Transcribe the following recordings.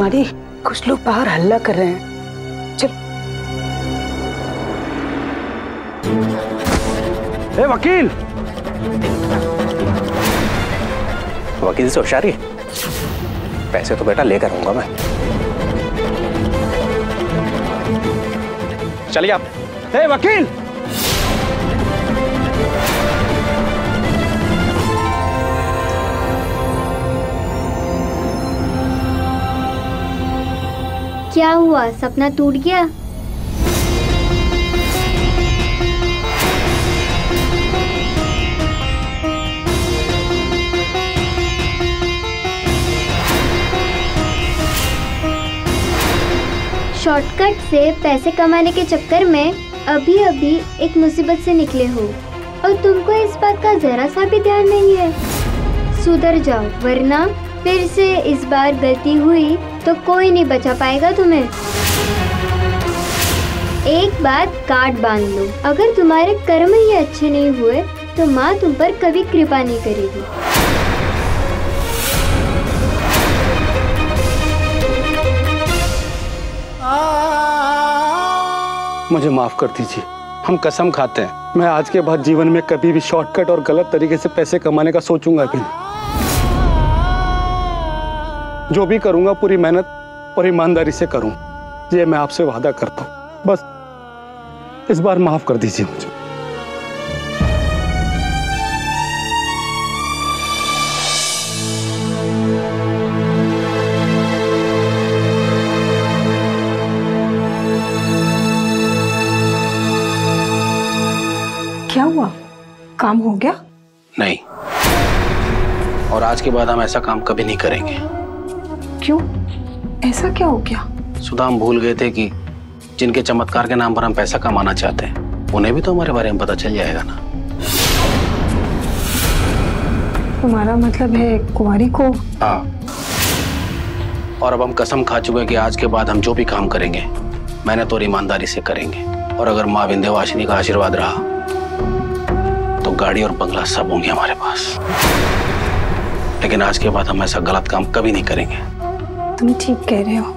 कुमारी, कुछ लोग बाहर हल्ला कर रहे हैं। चल। ए वकील! वकील से होशियारी? पैसे तो बेटा लेकर आऊंगा मैं। चलिए आप। ए वकील! क्या हुआ, सपना टूट गया? शॉर्टकट से पैसे कमाने के चक्कर में अभी अभी एक मुसीबत से निकले हो और तुमको इस बात का जरा सा भी ध्यान नहीं है। सुधर जाओ, वरना फिर से इस बार गलती हुई तो कोई नहीं बचा पाएगा तुम्हें। एक बात गांठ बांध लो, अगर तुम्हारे कर्म ही अच्छे नहीं हुए तो माँ तुम पर कभी कृपा नहीं करेगी। मुझे माफ कर दीजिए, हम कसम खाते हैं मैं आज के बाद जीवन में कभी भी शॉर्टकट और गलत तरीके से पैसे कमाने का सोचूंगा भी नहीं। जो भी करूंगा पूरी मेहनत और ईमानदारी से करूं, ये मैं आपसे वादा करता हूं। बस इस बार माफ कर दीजिए मुझे। क्या हुआ, काम हो गया? नहीं, और आज के बाद हम ऐसा काम कभी नहीं करेंगे। क्यों, ऐसा क्या हो गया? सुधा, हम भूल गए थे कि जिनके चमत्कार के नाम पर हम पैसा कमाना चाहते हैं उन्हें भी तो हमारे बारे में पता चल जाएगा ना। तुम्हारा मतलब है कुंवारी को? हाँ, और अब हम कसम खा चुके हैं कि आज के बाद हम जो भी काम करेंगे मेहनत और ईमानदारी से करेंगे, और अगर माँ विंध्यवासिनी का आशीर्वाद रहा तो गाड़ी और बंगला सब होंगे हमारे पास। लेकिन आज के बाद हम ऐसा गलत काम कभी नहीं करेंगे। तुम ठीक कह रहे हो।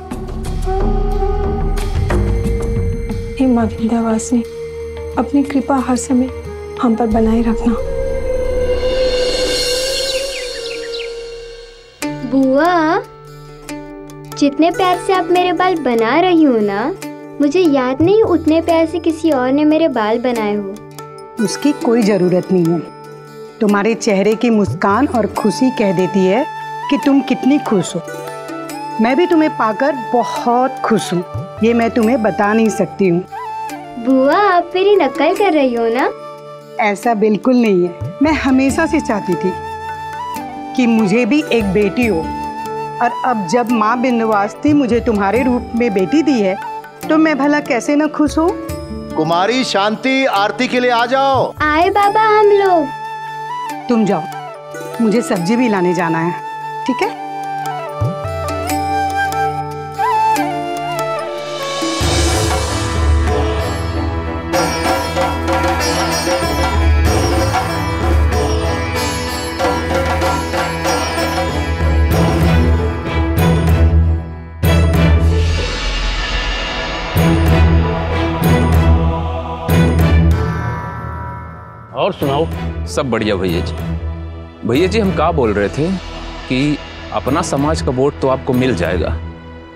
हे माँ विंध्यवासिनी, अपनी कृपा हर समय हम पर बनाए रखना। बुआ, जितने प्यार से आप मेरे बाल बना रही हो ना, मुझे याद नहीं उतने प्यार से किसी और ने मेरे बाल बनाए हो। उसकी कोई जरूरत नहीं है। तुम्हारे चेहरे की मुस्कान और खुशी कह देती है कि तुम कितनी खुश हो। मैं भी तुम्हें पाकर बहुत खुश हूँ, ये मैं तुम्हें बता नहीं सकती हूँ। बुआ, आप मेरी नकल कर रही हो ना? ऐसा बिल्कुल नहीं है। मैं हमेशा से चाहती थी कि मुझे भी एक बेटी हो, और अब जब माँ विंध्यवासिनी मुझे तुम्हारे रूप में बेटी दी है तो मैं भला कैसे न खुश हूँ। कुमारी शांति, आरती के लिए आ जाओ। आए बाबा हम लोग। तुम जाओ, मुझे सब्जी भी लाने जाना है, ठीक है? और सुनाओ। सब बढ़िया भैया जी। भैया जी, हम क्या बोल रहे थे कि अपना समाज का वोट तो आपको मिल जाएगा,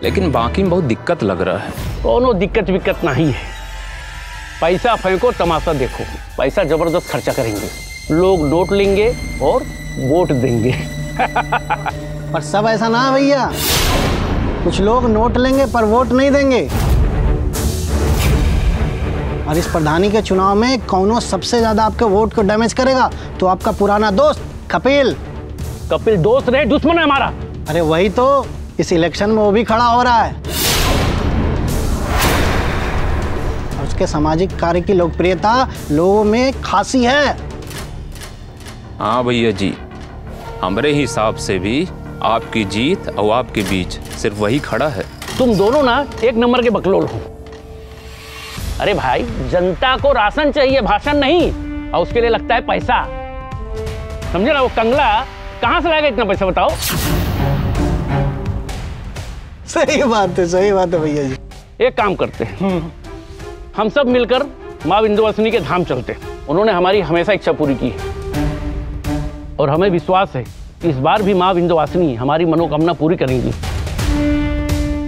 लेकिन बाकी में बहुत दिक्कत लग रहा है। कोनो दिक्कत विक्कत नहीं है। पैसा फेंको, तमाशा देखो। पैसा जबरदस्त खर्चा करेंगे, लोग नोट लेंगे और वोट देंगे। पर सब ऐसा ना भैया, कुछ लोग नोट लेंगे पर वोट नहीं देंगे। और इस प्रधानी के चुनाव में कौनो सबसे ज्यादा आपके वोट को डैमेज करेगा तो आपका पुराना दोस्त कपिल। कपिल दोस्त रहे, दुश्मन है हमारा। अरे वही तो, इस इलेक्शन में वो भी खड़ा हो रहा है। और उसके सामाजिक कार्य की लोकप्रियता लोगों में खासी है। हाँ भैया जी, हमारे हिसाब से भी आपकी जीत और आपके बीच सिर्फ वही खड़ा है। तुम दोनों ना एक नंबर के बकलोल हो। अरे भाई, जनता को राशन चाहिए, भाषण नहीं, और उसके लिए लगता है पैसा। समझे ना? वो कंगला कहां से लाएगा इतना पैसा, बताओ? सही बात है भैया जी। एक काम करते हैं, हम सब मिलकर माँ विंध्यवासिनी के धाम चलते हैं। उन्होंने हमारी हमेशा इच्छा पूरी की है और हमें विश्वास है कि इस बार भी माँ विंध्यवासिनी हमारी मनोकामना पूरी करेंगी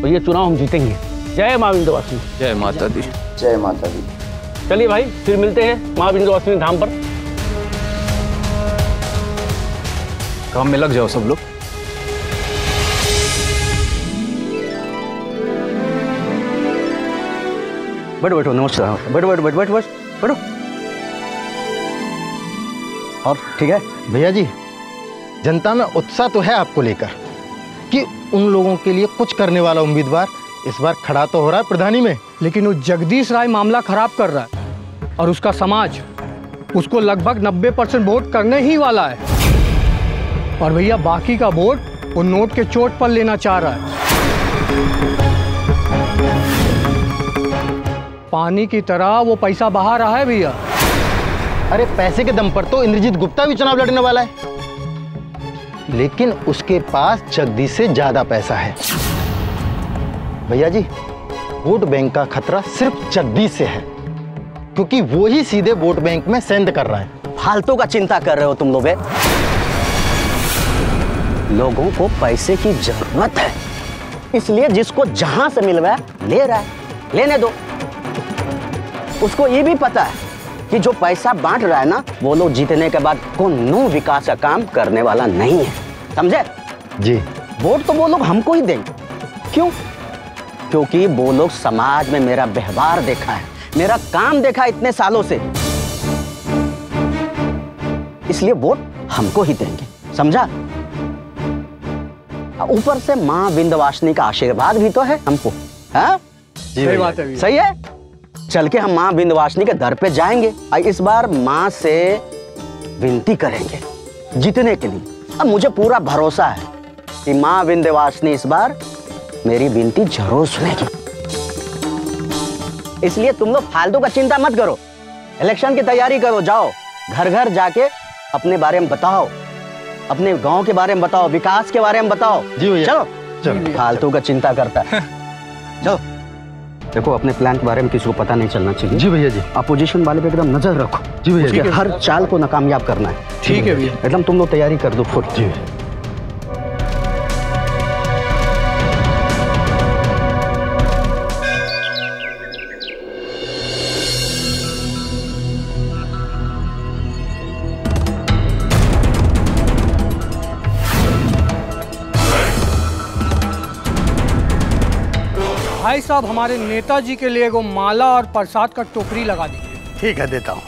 और ये चुनाव हम जीतेंगे। जय माँ विंध्यवासिनी। जय माता दी। जय माता दी। चलिए भाई, फिर मिलते हैं माँ विंध्यवासिनी धाम पर। काम में लग जाओ सब लोग। बैठो नमस्कार। बैठो। और ठीक है भैया जी, जनता में उत्साह तो है आपको लेकर कि उन लोगों के लिए कुछ करने वाला उम्मीदवार इस बार खड़ा तो हो रहा है प्रधानी में। लेकिन वो जगदीश राय मामला खराब कर रहा है और उसका समाज उसको लगभग 90% वोट करने ही वाला है। और भैया बाकी का वोट वो नोट के चोट पर लेना चाह रहा है। पानी की तरह वो पैसा बहा रहा है भैया। अरे पैसे के दम पर तो इंद्रजीत गुप्ता भी चुनाव लड़ने वाला है, लेकिन उसके पास जगदीश से ज्यादा पैसा है। भैया जी, वोट बैंक का खतरा सिर्फ जगदीश से है, क्योंकि वो ही सीधे वोट बैंक में सेंध कर रहा है। फालतू का चिंता कर रहे हो तुम लोग। लोगों को पैसे की जरूरत है, इसलिए जिसको जहां से मिल रहा है ले रहा है, लेने दो। उसको ये भी पता है कि जो पैसा बांट रहा है ना, वो लोग जीतने के बाद कोनो विकास का काम करने वाला नहीं है, समझे जी। वोट तो वो लोग हमको ही देंगे। क्यों? क्योंकि वो लोग समाज में मेरा व्यवहार देखा है, मेरा काम देखा है इतने सालों से, इसलिए वोट हमको ही देंगे, समझा? ऊपर से माँ विंध्यवासिनी का आशीर्वाद भी तो है हमको। हाँ, सही बात है। सही है। चल के हम माँ विंध्यवासिनी के दर पे जाएंगे और इस बार माँ से विनती करेंगे जीतने के लिए। अब मुझे पूरा भरोसा है कि माँ विंध्यवासिनी इस बार मेरी विनती जरूर सुनेगी। इसलिए तुम लोग फालतू का चिंता मत करो, इलेक्शन की तैयारी करो। जाओ घर घर जाके अपने बारे में बताओ, अपने गांव के बारे में बताओ, विकास के बारे में बताओ। जी भैया। चलो फालतू का चिंता करता है। चलो देखो, अपने प्लान के बारे में किसी को पता नहीं चलना चाहिए। जी भैया जी। अपोजिशन वाले पे एकदम नजर रखो। जी भैया। उसके हर चाल को नाकामयाब करना है। ठीक है भैया। एकदम तुम लोग तैयारी कर दो फुल। जी। भाई साहब, हमारे नेताजी के लिए वो माला और प्रसाद का टोकरी लगा दीजिए। ठीक है, देता हूँ।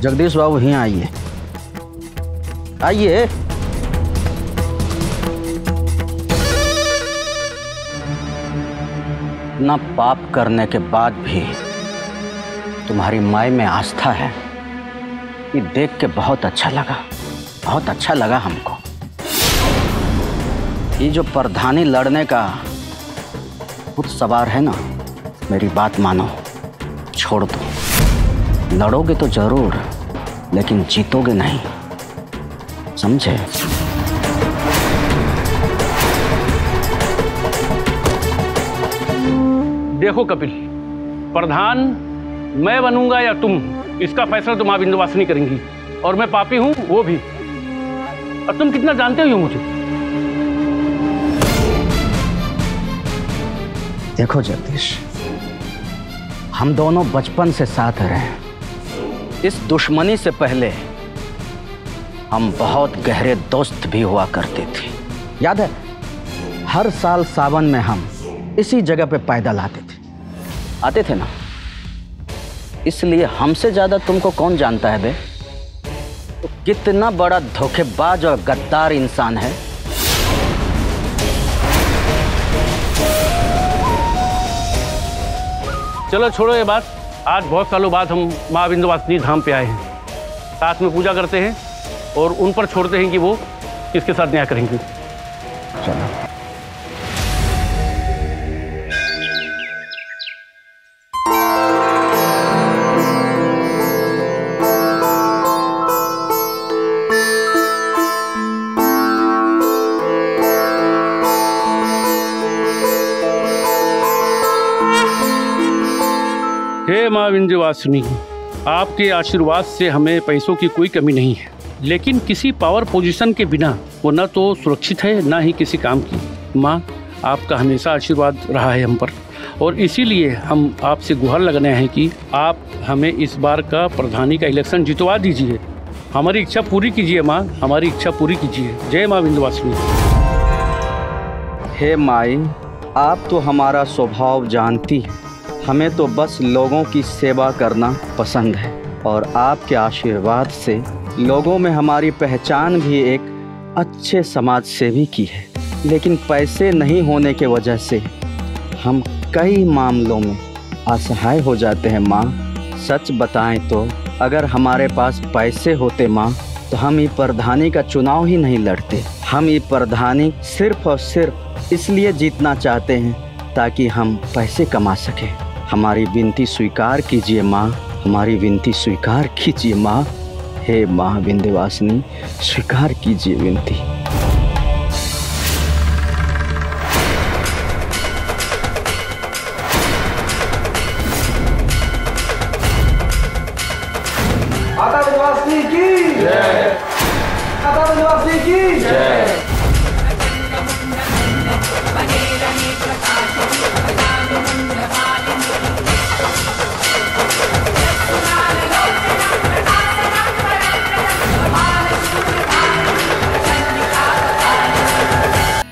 जगदीश बाबू यहीं आइए, आइए। इतना पाप करने के बाद भी तुम्हारी माय में आस्था है, ये देख के बहुत अच्छा लगा, बहुत अच्छा लगा हमको। ये जो प्रधानी लड़ने का खुद सवार है ना, मेरी बात मानो, छोड़ दो। लड़ोगे तो जरूर, लेकिन जीतोगे नहीं, समझे? देखो कपिल, प्रधान मैं बनूंगा या तुम, इसका फैसला तो माँ विंध्यवासिनी करेंगी। और मैं पापी हूं वो भी, और तुम कितना जानते हो मुझे। देखो जगदीश, हम दोनों बचपन से साथ रहे हैं। इस दुश्मनी से पहले हम बहुत गहरे दोस्त भी हुआ करते थे। याद है, हर साल सावन में हम इसी जगह पे पैदल आते थे ना। इसलिए हमसे ज्यादा तुमको कौन जानता है बे? तो कितना बड़ा धोखेबाज और गद्दार इंसान है। चलो छोड़ो ये बात। आज बहुत सालों बाद हम माँ विंध्यवासिनी धाम पे आए हैं, साथ में पूजा करते हैं और उन पर छोड़ते हैं कि वो किसके साथ न्याय करेंगे। चलो। हे माँ विंध्यवासिनी, आपके आशीर्वाद से हमें पैसों की कोई कमी नहीं है, लेकिन किसी पावर पोजीशन के बिना वो न तो सुरक्षित है न ही किसी काम की। माँ, आपका हमेशा आशीर्वाद रहा है हम पर, और इसीलिए हम आपसे गुहार लगने हैं कि आप हमें इस बार का प्रधानी का इलेक्शन जितवा दीजिए। हमारी इच्छा पूरी कीजिए माँ, हमारी इच्छा पूरी कीजिए। जय माँ विंध्यवासिनी। हे माई, आप तो हमारा स्वभाव जानती हैं। हमें तो बस लोगों की सेवा करना पसंद है, और आपके आशीर्वाद से लोगों में हमारी पहचान भी एक अच्छे समाज सेवी की है। लेकिन पैसे नहीं होने के वजह से हम कई मामलों में असहाय हो जाते हैं माँ। सच बताएं तो अगर हमारे पास पैसे होते माँ, तो हम ये प्रधानी का चुनाव ही नहीं लड़ते। हम ये प्रधानी सिर्फ और सिर्फ इसलिए जीतना चाहते हैं ताकि हम पैसे कमा सकें। हमारी विनती स्वीकार कीजिए माँ, हमारी विनती स्वीकार कीजिए माँ। हे माँ विंध्यवासिनी, स्वीकार कीजिए विनती। माता विंध्यवासिनी की जय। माता विंध्यवासिनी की जय।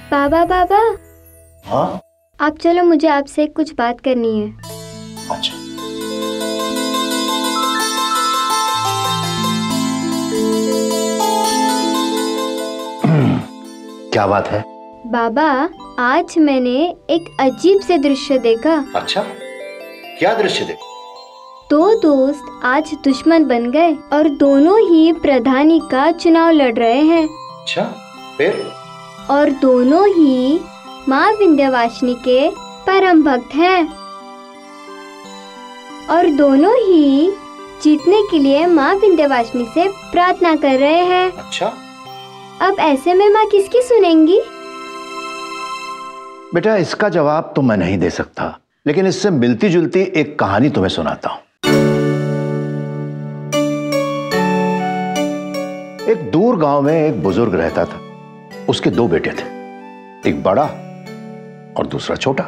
बाबा बाबा, हाँ आप चलो, मुझे आपसे कुछ बात करनी है। अच्छा, क्या बात है? बाबा, आज मैंने एक अजीब से दृश्य देखा। अच्छा, क्या दृश्य देखा? दो दोस्त आज दुश्मन बन गए और दोनों ही प्रधानी का चुनाव लड़ रहे हैं। अच्छा, फिर? और दोनों ही माँ विंध्यवासिनी के परम भक्त हैं, और दोनों ही जीतने के लिए माँ विंध्यवासिनी से प्रार्थना कर रहे हैं। अच्छा, अब ऐसे में माँ किसकी सुनेंगी? बेटा, इसका जवाब तो मैं नहीं दे सकता, लेकिन इससे मिलती जुलती एक कहानी तुम्हें सुनाता हूं। एक दूर गांव में एक बुजुर्ग रहता था। उसके दो बेटे थे, एक बड़ा और दूसरा छोटा।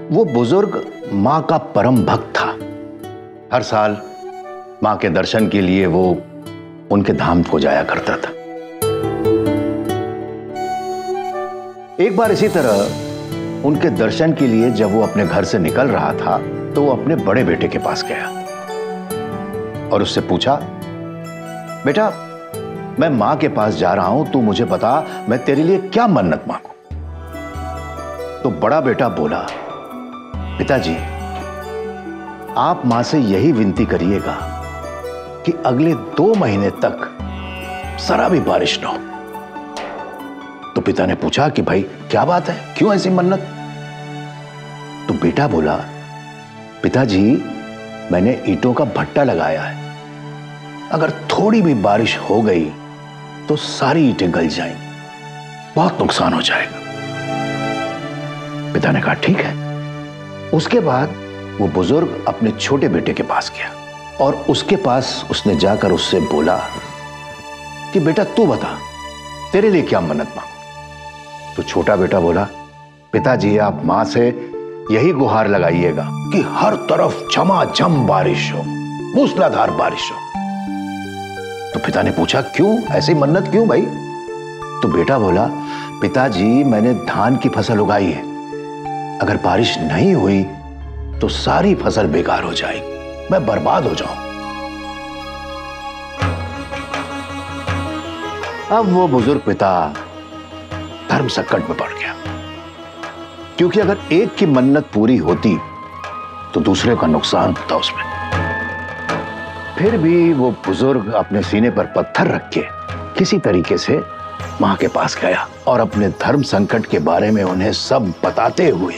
वो बुजुर्ग मां का परम भक्त था। हर साल मां के दर्शन के लिए वो उनके धाम को जाया करता था। एक बार इसी तरह उनके दर्शन के लिए जब वो अपने घर से निकल रहा था, तो वो अपने बड़े बेटे के पास गया और उससे पूछा, बेटा, मैं मां के पास जा रहा हूं, तू मुझे बता मैं तेरे लिए क्या मन्नत मांगू। तो बड़ा बेटा बोला, पिताजी, आप मां से यही विनती करिएगा कि अगले 2 महीने तक जरा भी बारिश ना हो। तो पिता ने पूछा कि भाई क्या बात है, क्यों ऐसी मन्नत? तो बेटा बोला, पिताजी, मैंने ईंटों का भट्टा लगाया है, अगर थोड़ी भी बारिश हो गई तो सारी ईंटें गल जाएंगी, बहुत नुकसान हो जाएगा। पिता ने कहा ठीक है। उसके बाद वो बुजुर्ग अपने छोटे बेटे के पास गया और उसके पास उसने जाकर उससे बोला कि बेटा तू बता, तेरे लिए क्या मन्नत मांगू। तो छोटा बेटा बोला, पिताजी, आप मां से यही गुहार लगाइएगा कि हर तरफ झमाझम बारिश हो, मूसलाधार बारिश हो। तो पिता ने पूछा, क्यों, ऐसी मन्नत क्यों भाई? तो बेटा बोला, पिताजी, मैंने धान की फसल उगाई है, अगर बारिश नहीं हुई तो सारी फसल बेकार हो जाएगी, मैं बर्बाद हो जाऊं। अब वो बुजुर्ग पिता धर्म संकट में पड़ गया, क्योंकि अगर एक की मन्नत पूरी होती तो दूसरे का नुकसान होता उसमें। फिर भी वो बुजुर्ग अपने सीने पर पत्थर रख के किसी तरीके से मां के पास गया और अपने धर्म संकट के बारे में उन्हें सब बताते हुए,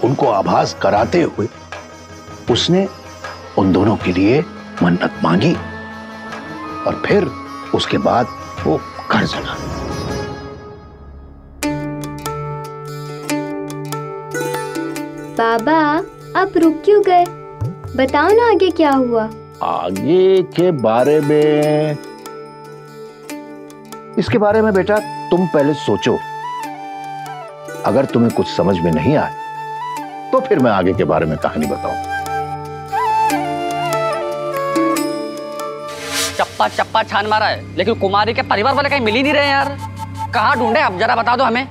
उनको आभास कराते हुए उसने उन दोनों के लिए मन्नत मांगी और फिर उसके बाद वो घर चला। बाबा, आप रुक क्यों गए? बताओ ना आगे क्या हुआ। आगे के बारे में, इसके बारे में बेटा तुम पहले सोचो। अगर तुम्हें कुछ समझ में नहीं आए तो फिर मैं आगे के बारे में कहानी बताऊं। चप्पा चप्पा छान मारा है, लेकिन कुमारी के परिवार वाले कहीं मिल ही नहीं रहे यार। कहाँ ढूंढे अब जरा बता दो हमें।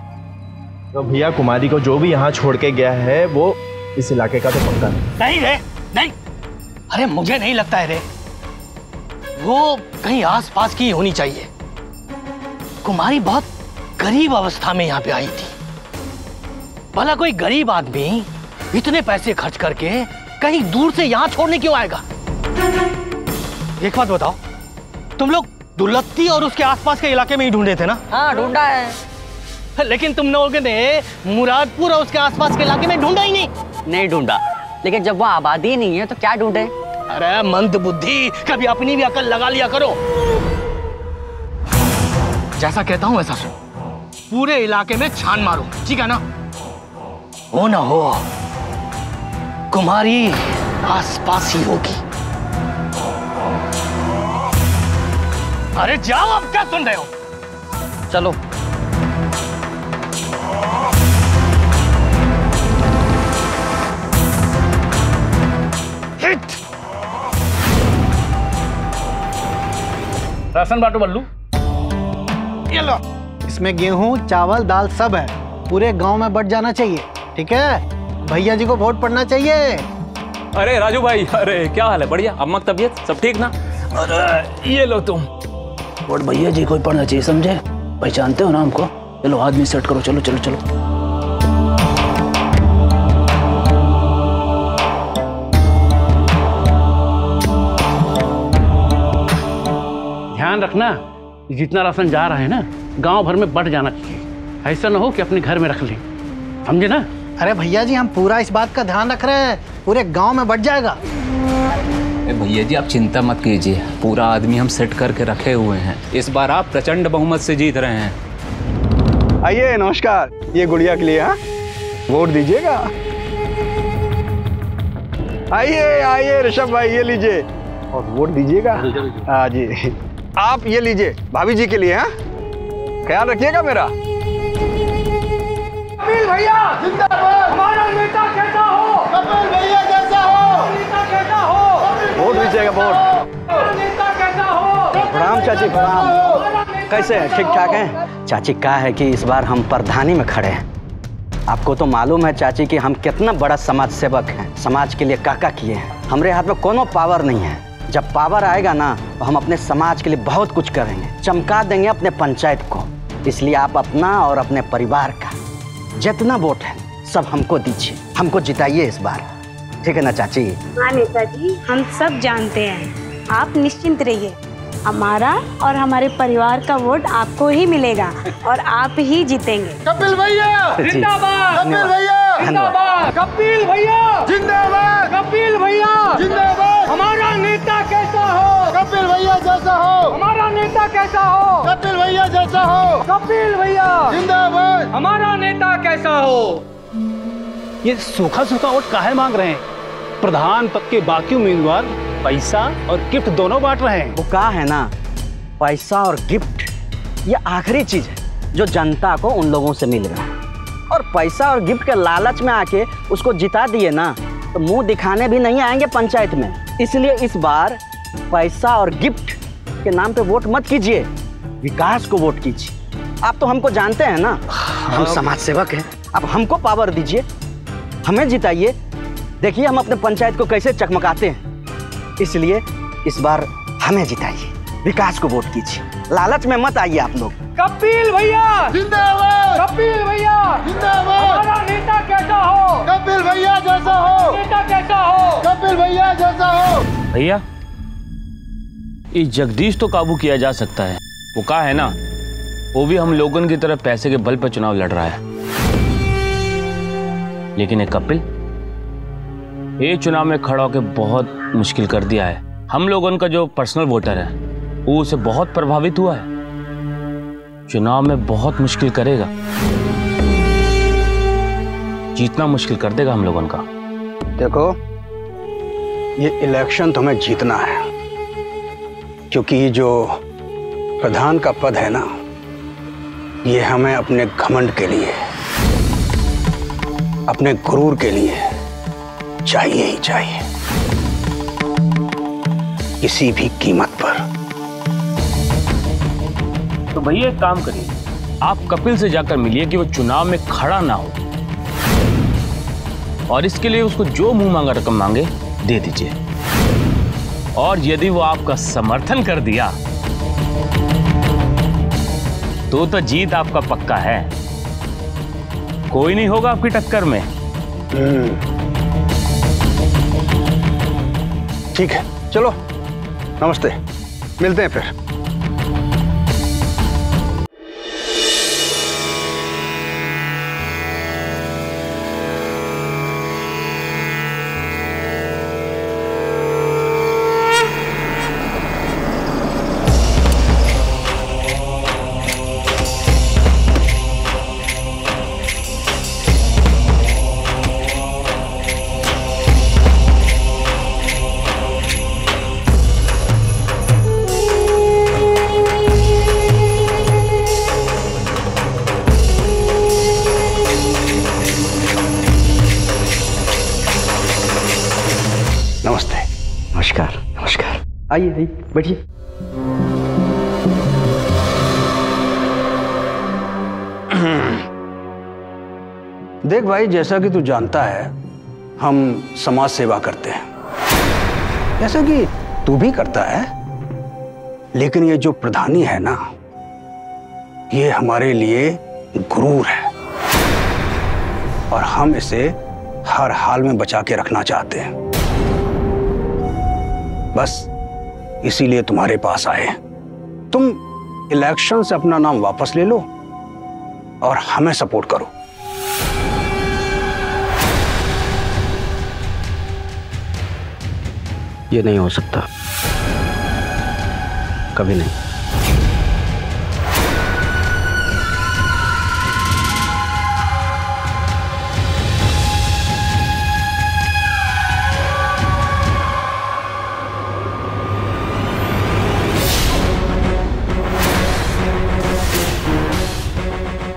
तो भैया कुमारी को जो भी यहाँ छोड़ के गया है वो इस इलाके का तो पक्का नहीं रे, नहीं। अरे मुझे नहीं लगता है रे, वो कहीं आसपास की होनी चाहिए। कुमारी बहुत गरीब अवस्था में यहाँ पे आई थी। भला कोई गरीब आदमी इतने पैसे खर्च करके कहीं दूर से यहाँ छोड़ने क्यों आएगा? एक बात बताओ, तुम लोग दुलत्ती और उसके आसपास के इलाके में ही ढूंढे थे ना? हाँ ढूंढा है, लेकिन तुम लोगों ने मुरादपुर और उसके आसपास के इलाके में ढूंढा ही नहीं ढूंढा। लेकिन जब वो आबादी नहीं है तो क्या ढूंढे? अरे मंद बुद्धि, कभी अपनी भी अकल लगा लिया करो। जैसा कहता हूं वैसा सुनो, पूरे इलाके में छान मारो, ठीक है ना? हो ना हो कुमारी आसपास ही होगी। अरे जाओ, अब क्या सुन रहे हो? चलो। राशन बांटो बल्लू। ये लो, इसमें गेहूं चावल दाल सब है। पूरे गांव में बट जाना चाहिए, ठीक है? भैया जी को वोट पड़ना चाहिए। अरे राजू भाई, अरे क्या हाल है? बढ़िया। अम्मा की तबीयत सब ठीक ना? अरे ये लो तुम। वोट भैया जी को ही पड़ना चाहिए, समझे? पहचानते हो ना हमको? चलो आदमी सेट करो, चलो चलो चलो। ध्यान रखना, जितना राशन जा रहा है ना गांव भर में बट जाना चाहिए। ऐसा ना हो कि अपने घर में रख लें, समझे ना? अरे भैया जी, हम पूरा इस बात का ध्यान रख रहे हैं, पूरे गांव में बट जाएगा। भैया जी आप चिंता मत कीजिए, पूरा आदमी हम सेट करके रखे हुए हैं। इस बार आप प्रचंड बहुमत से जीत रहे हैं। आइए, नमस्कार। ये गुड़िया के लिए, हाँ, वोट दीजिएगा। आइए आइए ऋषभ भाई, ये लीजिए और वोट दीजिएगा। हाँ जी, आप ये लीजिए भाभी जी के लिए। हाँ, ख्याल रखिएगा मेरा। कपिल भैया जिंदाबाद। हमारा नेता कैसा हो? कपिल भैया जैसा हो। नेता कैसा हो? वोट दीजिएगा, वोट। नेता कैसा हो? प्रणाम चाची, प्रणाम। कैसे हैं? ठीक ठाक हैं? चाची, क्या है कि इस बार हम प्रधानी में खड़े हैं। आपको तो मालूम है चाची कि हम कितना बड़ा समाज सेवक हैं, समाज के लिए क्या किए हैं। हमारे हाथ में कोनो पावर नहीं है। जब पावर आएगा ना तो हम अपने समाज के लिए बहुत कुछ करेंगे, चमका देंगे अपने पंचायत को। इसलिए आप अपना और अपने परिवार का जितना वोट है सब हमको दीजिए, हमको जिताइए इस बार, ठीक है ना चाची? हाँ नेताजी, हम सब जानते हैं, आप निश्चिंत रहिए। हमारा और हमारे परिवार का वोट आपको ही मिलेगा और आप ही जीतेंगे। कपिल भैया जिंदाबाद। कपिल भैया जिंदाबाद। कपिल भैया जिंदाबाद। कपिल भैया जिंदाबाद। हमारा नेता कैसा हो? कपिल भैया जैसा हो। हमारा नेता कैसा हो? कपिल भैया जैसा हो। कपिल भैया जिंदाबाद। हमारा नेता कैसा हो? ये सूखा सूखा वोट काहे मांग रहे हैं? प्रधान पद के बाकी उम्मीदवार पैसा और गिफ्ट दोनों बांट रहे हैं। वो कहा है ना, पैसा और गिफ्ट ये आखिरी चीज है जो जनता को उन लोगों से मिल रहा है। और पैसा और गिफ्ट के लालच में आके उसको जिता दिए ना तो मुंह दिखाने भी नहीं आएंगे पंचायत में। इसलिए इस बार पैसा और गिफ्ट के नाम पे वोट मत कीजिए, विकास को वोट कीजिए। आप तो हमको जानते हैं ना, हम समाज सेवक हैं। आप हमको पावर दीजिए, हमें जिताइए। देखिए हम अपने पंचायत को कैसे चकमकाते हैं। इसलिए इस बार हमें जिताइए, विकास को वोट कीजिए, लालच में मत आइए आप लोग। कपिल भैया जिंदाबाद। कपिल भैया जिंदाबाद। हमारा नेता कैसा हो? कपिल भैया जैसा हो। नेता कैसा हो? कपिल भैया जैसा हो। भैया ये जगदीश तो काबू किया जा सकता है, वो कहा है ना, वो भी हम लोगों की तरफ पैसे के बल पर चुनाव लड़ रहा है। लेकिन ये कपिल ये चुनाव में खड़ा होकर बहुत मुश्किल कर दिया है। हम लोगों का जो पर्सनल वोटर है वो उसे बहुत प्रभावित हुआ है, चुनाव में बहुत मुश्किल करेगा, जीतना मुश्किल कर देगा हम लोगों का। देखो, ये इलेक्शन तुम्हें जीतना है, क्योंकि ये जो प्रधान का पद है ना, ये हमें अपने घमंड के लिए, अपने गुरूर के लिए चाहिए ही चाहिए, किसी भी कीमत पर। तो भैया एक काम करिए, आप कपिल से जाकर मिलिए कि वो चुनाव में खड़ा ना हो, और इसके लिए उसको जो मुंह मांगा रकम मांगे दे दीजिए। और यदि वो आपका समर्थन कर दिया तो जीत आपका पक्का है। कोई नहीं होगा आपकी टक्कर में। ठीक है, चलो नमस्ते, मिलते हैं फिर। आइए आइए बैठिए। देख भाई, जैसा कि तू जानता है, हम समाज सेवा करते हैं, जैसा कि तू भी करता है। लेकिन ये जो प्रधानी है ना, ये हमारे लिए गुरूर है, और हम इसे हर हाल में बचा के रखना चाहते हैं। बस इसीलिए तुम्हारे पास आए। तुम इलेक्शन से अपना नाम वापस ले लो और हमें सपोर्ट करो। ये नहीं हो सकता, कभी नहीं।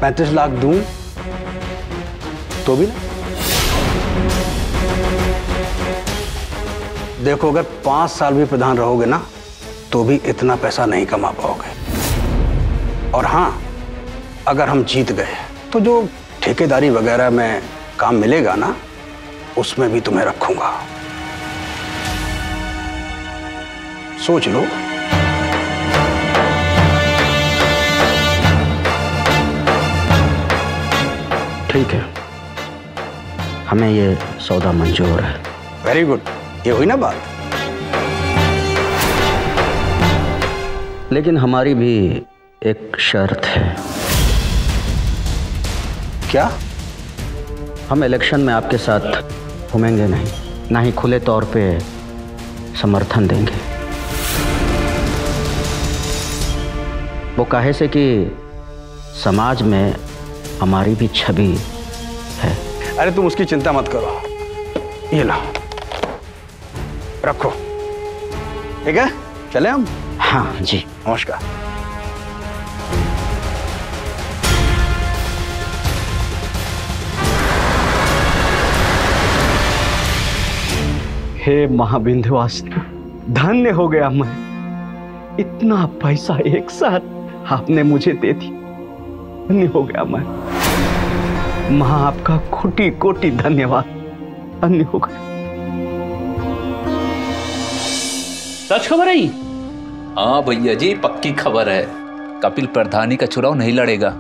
$35 लाख दूं तो भी नहीं। देखो, अगर 5 साल भी प्रधान रहोगे ना, तो भी इतना पैसा नहीं कमा पाओगे। और हाँ, अगर हम जीत गए तो जो ठेकेदारी वगैरह में काम मिलेगा ना, उसमें भी तुम्हें रखूंगा। सोच लो। ठीक है, हमें ये सौदा मंजूर है। वेरी गुड, ये हुई ना बात। लेकिन हमारी भी एक शर्त है। क्या? हम इलेक्शन में आपके साथ घूमेंगे नहीं, ना ही खुले तौर पे समर्थन देंगे। वो काहे से कि समाज में हमारी भी छवि है। अरे तुम उसकी चिंता मत करो, ये लो रखो। ठीक है, चले हम? हाँ जी, नमस्कार। हे महाविंध्यवासिनी, धन्य हो गया मैं। इतना पैसा एक साथ आपने मुझे दे दी, धन्य हो गया मैं। मां, आपका कोटि कोटि धन्यवाद। धन्य हो गया। सच खबर है? हाँ भैया जी, पक्की खबर है। कपिल प्रधानी का चुनाव नहीं लड़ेगा।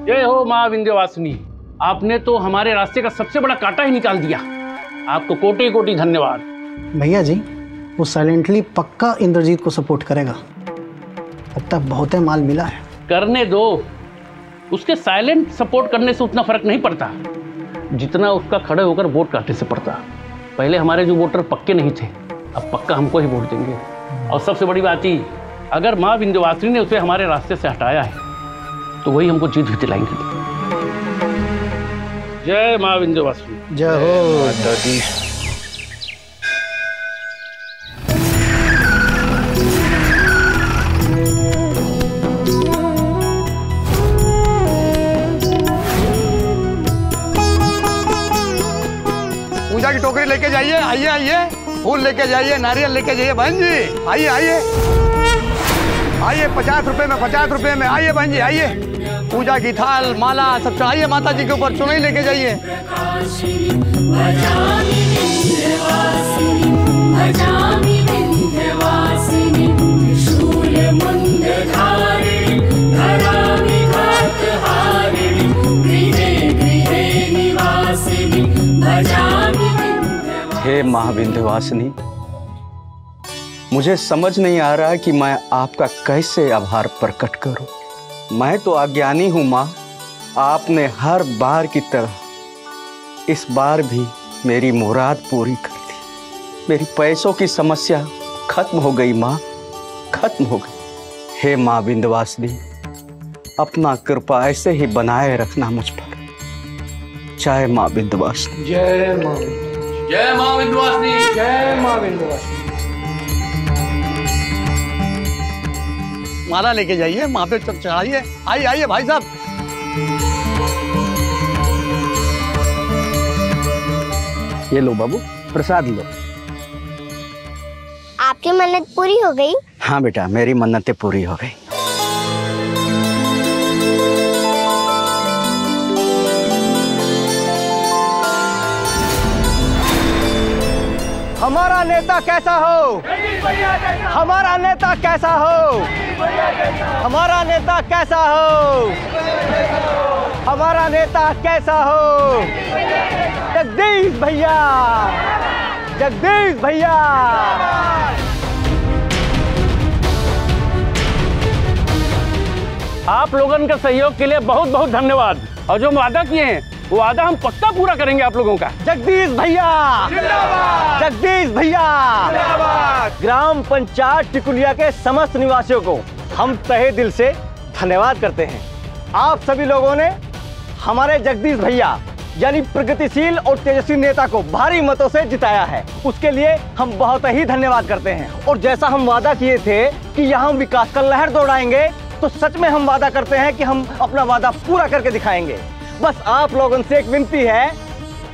जय हो मां विंध्यवासिनी, आपने तो हमारे रास्ते का सबसे बड़ा कांटा ही निकाल दिया। आपको कोटि कोटि धन्यवाद। भैया जी, वो साइलेंटली पक्का इंद्रजीत को सपोर्ट करेगा। अब तक बहुत माल मिला है। करने दो, उसके साइलेंट सपोर्ट करने से उतना फर्क नहीं पड़ता जितना उसका खड़े होकर वोट काटने से पड़ता। पहले हमारे जो वोटर पक्के नहीं थे, अब पक्का हमको ही वोट देंगे। और सबसे बड़ी बात ही, अगर माँ विंध्यवासिनी ने उसे हमारे रास्ते से हटाया है तो वही हमको जीत भी दिलाएंगे। जय माँ विंध्यवासिनी। जय हो। पूजा की टोकरी लेके जाइए। आइए आइए, फूल लेके जाइए, नारियल लेके जाइए बहन जी। आइए आइए आइए, 50 रुपए में 50 रुपए में। आइए बहन जी आइए, पूजा की थाल माला सब चढ़ाइए माता जी के ऊपर, चुनई लेके जाइए। हे माँ विंध्यवासिनी, मुझे समझ नहीं आ रहा कि मैं आपका कैसे आभार प्रकट करूं। मैं तो अज्ञानी हूं माँ। आपने हर बार की तरह इस बार भी मेरी मुराद पूरी कर दी। मेरी पैसों की समस्या खत्म हो गई माँ, खत्म हो गई। हे माँ विंध्यवासिनी, अपना कृपा ऐसे ही बनाए रखना मुझ पर। जय माँ विंध्यवासिनी। जय माँ, जय माँ विंध्यवासिनी, जय माँ विंध्यवासिनी। माला लेके जाइए, वहां पे चढ़ाइए। आइए आइए भाई साहब। ये लो बाबू, प्रसाद लो। आपकी मन्नत पूरी हो गई? हाँ बेटा, मेरी मन्नतें पूरी हो गई। हमारा नेता कैसा हो? हमारा नेता कैसा हो? हमारा नेता कैसा हो? हमारा नेता कैसा हो? जगदीश भैया, जगदीश भैया। आप लोगों के सहयोग के लिए बहुत बहुत धन्यवाद। और जो वादा किए हैं वो वादा हम पक्का पूरा करेंगे आप लोगों का। जगदीश भैया जिंदाबाद, जगदीश भैया जिंदाबाद। ग्राम पंचायत टिकुलिया के समस्त निवासियों को हम तहे दिल से धन्यवाद करते हैं। आप सभी लोगों ने हमारे जगदीश भैया यानी प्रगतिशील और तेजस्वी नेता को भारी मतों से जिताया है, उसके लिए हम बहुत ही धन्यवाद करते हैं। और जैसा हम वादा किए थे कि यहाँ विकास का लहर दौड़ाएंगे, तो सच में हम वादा करते हैं कि हम अपना वादा पूरा करके दिखाएंगे। बस आप लोगों से एक विनती है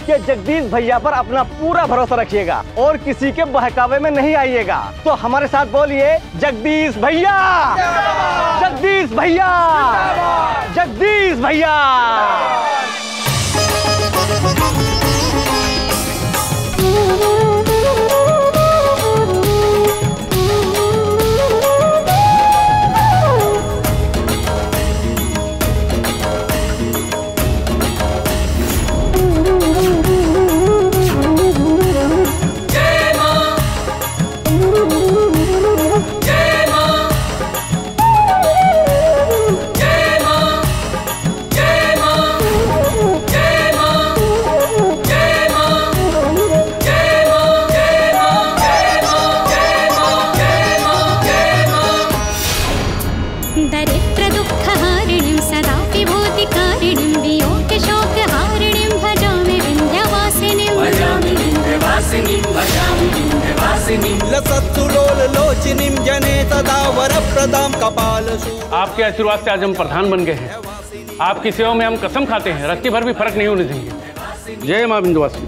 कि जगदीश भैया पर अपना पूरा भरोसा रखिएगा और किसी के बहकावे में नहीं आइएगा। तो हमारे साथ बोलिए, जगदीश भैया, जगदीश भैया, जगदीश भैया। आपके आशीर्वाद से आज हम प्रधान बन गए हैं। आपकी सेवा में हम कसम खाते हैं, रत्ती भर भी फर्क नहीं होने देंगे। जय मां विंध्यवासिनी।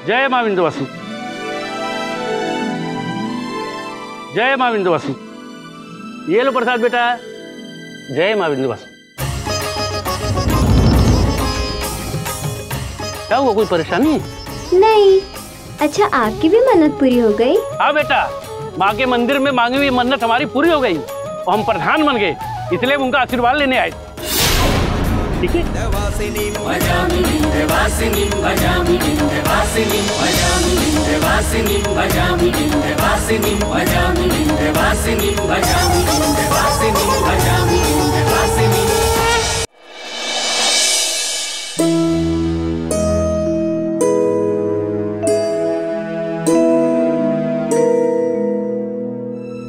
जय मां विंध्यवासिनी, जय मां विंध्यवासिनी। ये लो प्रसाद बेटा। जय मां विंध्यवासिनी। क्या हुआ, कोई परेशानी? नहीं। अच्छा, आपकी भी मन्नत पूरी हो गई? हाँ बेटा, माँ के मंदिर में मांगी हुई मन्नत हमारी पूरी हो गई और हम प्रधान बन गए, इसलिए उनका आशीर्वाद लेने आए। ठीक है।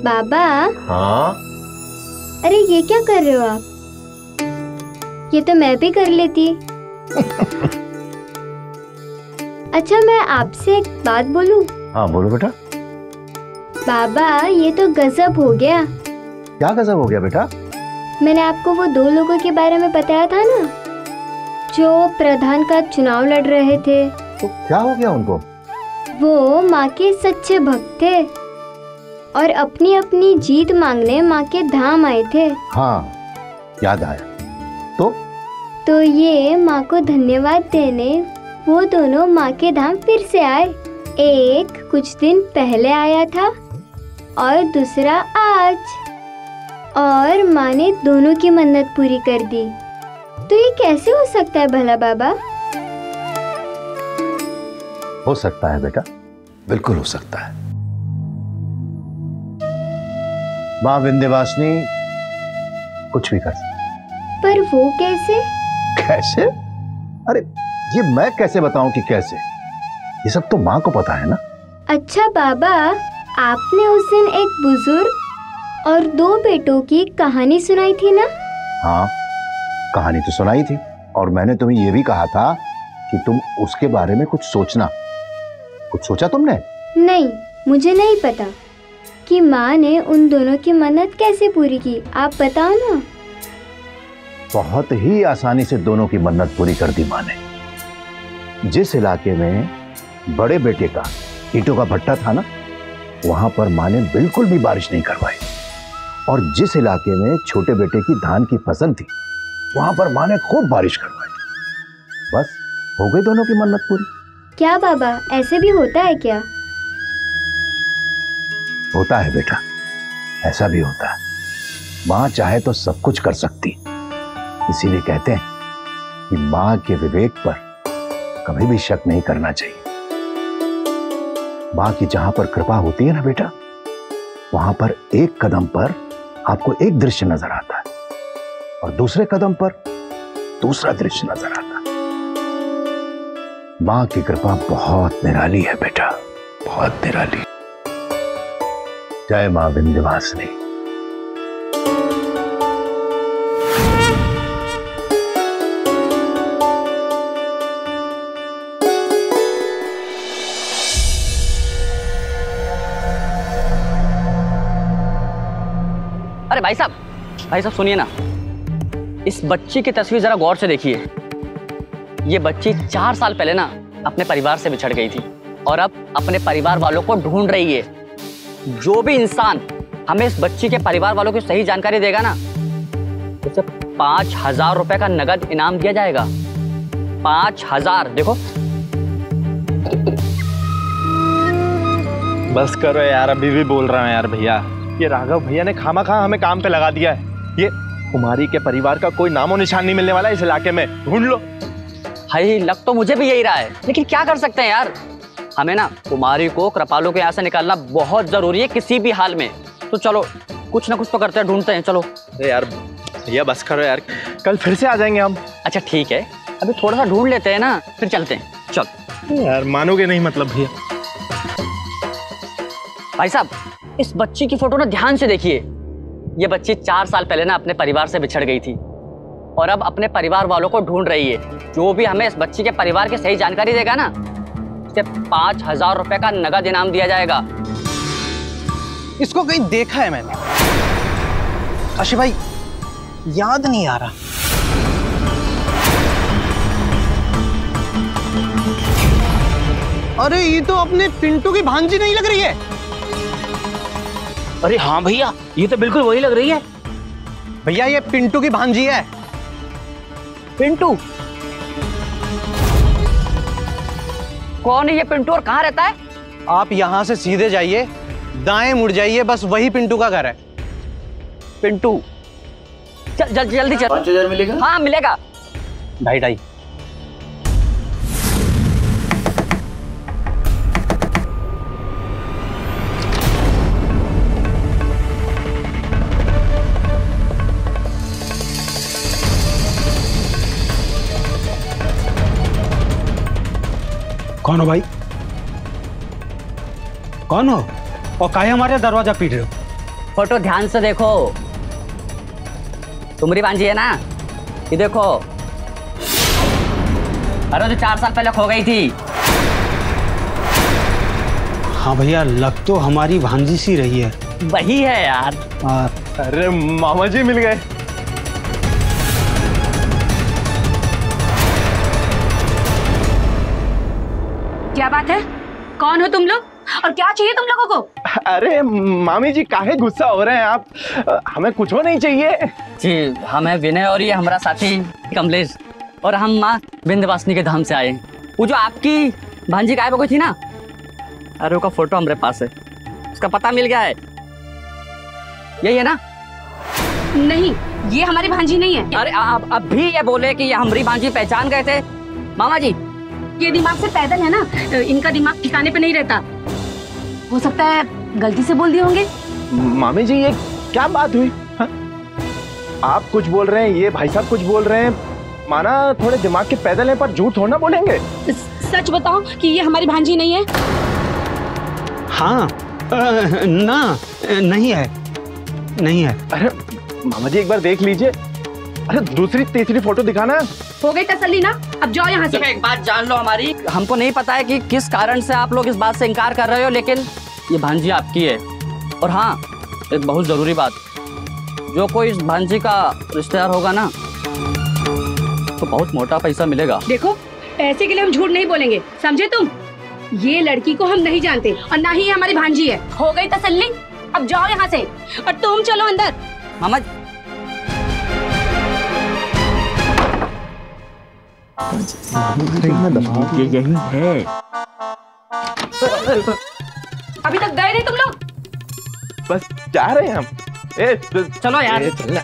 बाबा। हाँ? अरे ये क्या कर रहे हो आप? ये तो मैं भी कर लेती। अच्छा, मैं आपसे एक बात बोलूं? हाँ बोलो बेटा। बाबा ये तो गजब हो गया। क्या गजब हो गया बेटा? मैंने आपको वो 2 लोगों के बारे में बताया था ना, जो प्रधान का चुनाव लड़ रहे थे। तो क्या हो गया उनको? वो माँ के सच्चे भक्त थे और अपनी अपनी जीत मांगने माँ के धाम आए थे। हाँ याद आया। तो ये माँ को धन्यवाद देने वो दोनों माँ के धाम फिर से आए। एक कुछ दिन पहले आया था और दूसरा आज, और माँ ने दोनों की मन्नत पूरी कर दी। तो ये कैसे हो सकता है भला बाबा? हो सकता है बेटा, बिल्कुल हो सकता है। माँ विंध्यवासिनी कुछ भी कर सकती। पर वो कैसे? कैसे? अरे ये मैं कैसे बताऊं कि कैसे? ये सब तो माँ को पता है ना। अच्छा बाबा, आपने उस दिन एक बुजुर्ग और 2 बेटों की कहानी सुनाई थी ना? हाँ कहानी तो सुनाई थी, और मैंने तुम्हें ये भी कहा था कि तुम उसके बारे में कुछ सोचना। कुछ सोचा तुमने? नहीं, मुझे नहीं पता कि माँ ने उन दोनों की मन्नत कैसे पूरी की। आप बताओ ना। बहुत ही आसानी से दोनों की मन्नत पूरी कर दी माँ ने। जिस इलाके में बड़े बेटे का ईंटों का भट्टा था ना, वहां पर माँ ने बिल्कुल भी बारिश नहीं करवाई, और जिस इलाके में छोटे बेटे की धान की फसल थी, वहां पर माँ ने खूब बारिश करवाई। बस हो गई दोनों की मन्नत पूरी। क्या बाबा, ऐसे भी होता है क्या? होता है बेटा, ऐसा भी होता है। माँ चाहे तो सब कुछ कर सकती, इसीलिए कहते हैं कि माँ के विवेक पर कभी भी शक नहीं करना चाहिए। माँ की जहां पर कृपा होती है ना बेटा, वहां पर एक कदम पर आपको एक दृश्य नजर आता है और दूसरे कदम पर दूसरा दृश्य नजर आता है। माँ की कृपा बहुत निराली है बेटा, बहुत निराली। जय माँ विंध्यवासिनी। अरे भाई साहब सुनिए ना, इस बच्ची की तस्वीर जरा गौर से देखिए। ये बच्ची 4 साल पहले ना अपने परिवार से बिछड़ गई थी और अब अपने परिवार वालों को ढूंढ रही है। जो भी इंसान हमें इस बच्ची के परिवार वालों की सही जानकारी देगा ना, उसे 5,000 रुपए का नगद इनाम दिया जाएगा। 5,000। देखो। बस करो यार, अभी भी बोल रहा हूँ यार भैया। ये राघव भैया ने खामा हमें काम पे लगा दिया है। ये कुमारी के परिवार का कोई नामो निशान नहीं मिलने वाला इस इलाके में, ढूंढ लो। हाय, लग तो मुझे भी यही रहा है, लेकिन क्या कर सकते हैं यार। हमें ना कुमारी को कृपालु के यहाँ से निकालना बहुत जरूरी है किसी भी हाल में। तो चलो कुछ ना कुछ तो करते हैं, ढूंढते हैं। चलो। अरे यार भैया बस करो यार, कल फिर से आ जाएंगे हम। अच्छा ठीक है, अभी थोड़ा सा ढूंढ लेते हैं ना, फिर चलते हैं। चल यार, मानोगे नहीं मतलब भैया। भाई साहब, इस बच्ची की फोटो ना ध्यान से देखिए। ये बच्ची 4 साल पहले ना अपने परिवार से बिछड़ गई थी और अब अपने परिवार वालों को ढूंढ रही है। जो भी हमें इस बच्ची के परिवार की सही जानकारी देगा ना, उसे 5,000 रुपए का नगद इनाम दिया जाएगा। इसको कहीं देखा है मैंने, काशी भाई, याद नहीं आ रहा। अरे ये तो अपने पिंटू की भांजी नहीं लग रही है? अरे हाँ भैया, ये तो बिल्कुल वही लग रही है। भैया ये पिंटू की भांजी है। पिंटू? कौन है ये पिंटू और कहाँ रहता है? आप यहाँ से सीधे जाइए, दाएं मुड़ जाइए, बस वही पिंटू का घर है। पिंटू? चल जल्दी चल। 5,000 मिलेगा? हाँ मिलेगा। 2.5। कौन हो भाई? कौन हो और काहे हमारे दरवाजा पीट रहे हो? फोटो ध्यान से देखो, तुम्हारी भांजी है ना? ये देखो। अरे जो 4 साल पहले खो गई थी। हाँ भैया, लग तो हमारी भांजी सी रही है। वही है यार। अरे मामा जी मिल गए। क्या बात है? कौन हो तुम लोग और क्या चाहिए तुम लोगों को? अरे मामी जी काहे गुस्सा हो रहे हैं आप? हमें कुछ हो नहीं चाहिए जी। हम है विनय और ये हमारा साथी कमलेश, और हम माँ विंध्यवासिनी के धाम से आए। वो जो आपकी भांजी गायब हो गई थी ना, अरे उसका फोटो हमारे पास है, उसका पता मिल गया है। यही है ना? नहीं, ये हमारी भांजी नहीं है। अरे आप अब भी ये बोले कि ये हमारी भांजी पहचान गए थे? मामा जी, ये दिमाग से पैदल है ना, इनका दिमाग ठिकाने पे नहीं रहता। हो सकता है गलती से बोल दिए होंगे। मामी जी ये क्या बात हुई? हा? आप कुछ बोल रहे हैं, ये भाई साहब कुछ बोल रहे हैं, माना थोड़े दिमाग के पैदल हैं पर झूठ थोड़ा ना बोलेंगे। सच बताओ कि ये हमारी भांजी नहीं है। हाँ ना, नहीं है, नहीं है। अरे मामा जी एक बार देख लीजिए। अरे दूसरी तीसरी फोटो दिखाना। हो गई तसल्ली ना? अब जाओ यहाँ से। एक बात जान लो हमारी, हमको नहीं पता है कि किस कारण से आप लोग इस बात से इनकार कर रहे हो, लेकिन ये भांजी आपकी है। और हाँ, एक बहुत जरूरी बात, जो कोई इस भांजी का रिश्तेदार होगा ना, तो बहुत मोटा पैसा मिलेगा। देखो, पैसे के लिए हम झूठ नहीं बोलेंगे, समझे तुम? ये लड़की को हम नहीं जानते और ना ही हमारी भांजी है। हो गई तसल्ली? अब जाओ यहाँ से और तुम चलो अंदर। मामा ये यही है। अभी तक गए नहीं तुम लोग? बस जा रहे हैं हम। चलो यार। चलना।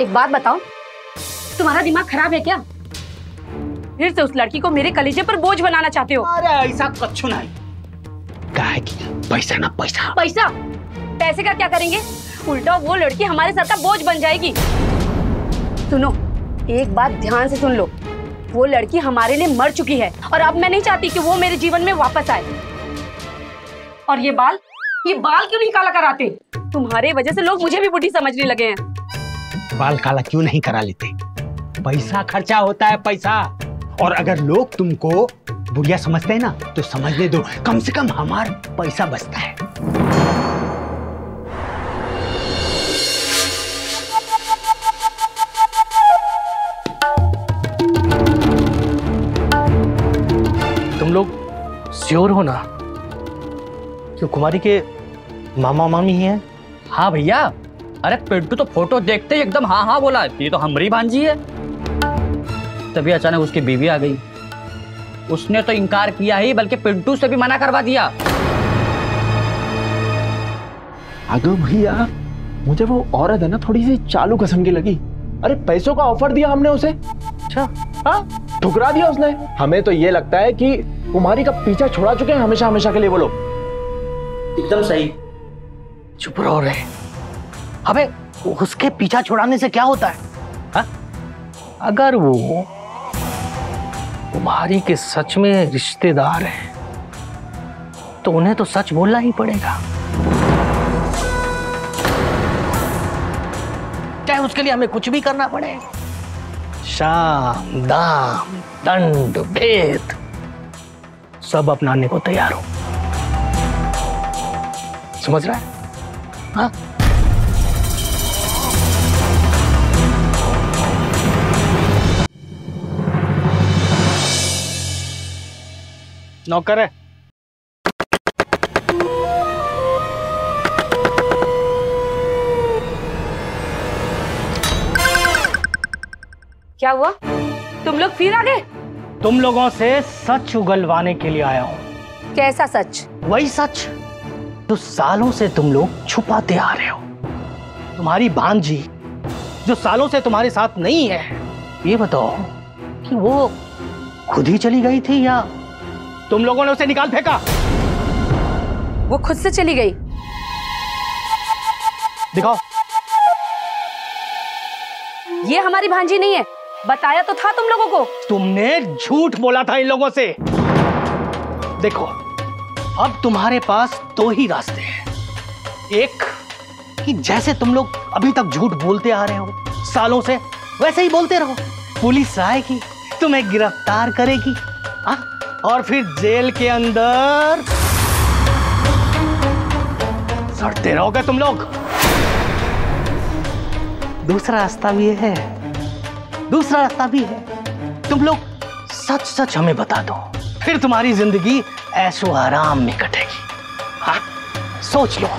एक बात बताओ, तुम्हारा दिमाग खराब है क्या? फिर से उस लड़की को मेरे कलेजे पर बोझ बनाना चाहते हो? अरे ऐसा कच्छु नहीं। काहे की? पैसा ना पैसा। पैसा? पैसे का क्या करेंगे? उल्टा वो लड़की हमारे सर का बोझ बन जाएगी। सुनो, एक बात ध्यान से सुन लो, वो लड़की हमारे लिए मर चुकी है और अब मैं नहीं चाहती कि वो मेरे जीवन में वापस आए। और ये बाल क्यों नहीं काला कराते? तुम्हारे वजह से लोग मुझे भी बुढ़ी समझने लगे हैं। बाल काला क्यों नहीं करा लेते? पैसा खर्चा होता है, पैसा। और अगर लोग तुमको बुढ़िया समझते हैं ना, तो समझने दो, कम से कम हमारा पैसा बचता है। तुम लोग श्योर हो ना कि कुमारी के मामा मामी ही हैं? हाँ भैया, अरे पिंटू तो फोटो देखते ही एकदम हाँ हाँ बोला, ये तो हमारी भांजी है। तभी अचानक उसकी बीवी आ गई, उसने तो इनकार किया ही, बल्कि पिंटू से भी मना करवा दिया। अगर भैया मुझे वो औरत है ना थोड़ी सी चालू किस्म की लगी। अरे पैसों का ऑफर दिया हमने उसे। अच्छा हाँ, ठुकरा दिया उसने। हमें तो ये लगता है कि कुमारी का पीछा छुड़ा चुके हैं हमेशा हमेशा के लिए वो लोग। एकदम सही। चुप रहो रे। अबे उसके पीछा छुड़ाने से क्या होता है? हा? अगर वो कुमारी के सच में रिश्तेदार है तो उन्हें तो सच बोलना ही पड़ेगा, चाहे उसके लिए हमें कुछ भी करना पड़े। शाम दाम दंड भेद सब अपनाने को तैयार हो। समझ रहा है? हाँ? नौकर है। क्या हुआ? तुम लोग फिर आ गए? तुम लोगों से सच उगलवाने के लिए आया हूं। कैसा सच? वही सच जो सालों से तुम लोग छुपाते आ रहे हो। तुम्हारी भांजी जो सालों से तुम्हारे साथ नहीं है, ये बताओ कि वो खुद ही चली गई थी या तुम लोगों ने उसे निकाल फेंका? वो खुद से चली गई। दिखाओ। ये हमारी भांजी नहीं है, बताया तो था तुम लोगों को। तुमने झूठ बोला था इन लोगों से। देखो, अब तुम्हारे पास दो ही रास्ते हैं। एक कि जैसे तुम लोग अभी तक झूठ बोलते आ रहे हो सालों से, वैसे ही बोलते रहो। पुलिस आएगी, तुम्हें गिरफ्तार करेगी और फिर जेल के अंदर सड़ते रहोगे तुम लोग। दूसरा रास्ता भी है, दूसरा रास्ता भी है। तुम लोग सच सच हमें बता दो, फिर तुम्हारी जिंदगी ऐशो आराम में कटेगी। हाँ, सोच लो।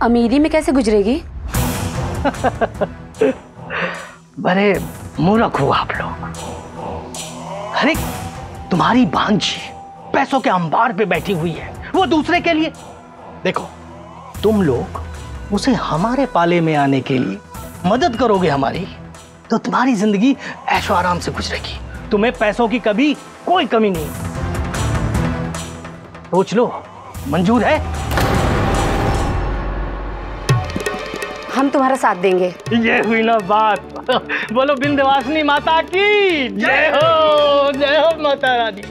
अमीरी में कैसे गुजरेगी? बड़े मूर्ख हो आप लोग। अरे तुम्हारी भांजी पैसों के अंबार पे बैठी हुई है, वो दूसरे के लिए। देखो, तुम लोग उसे हमारे पाले में आने के लिए मदद करोगे हमारी, तो तुम्हारी जिंदगी ऐशो आराम से गुजरेगी। तुम्हें पैसों की कभी कोई कमी नहीं। सोच लो, मंजूर है? हम तुम्हारा साथ देंगे। ये हुई ना बात। बोलो विंध्यवासिनी माता की जय हो, जय हो माता रानी।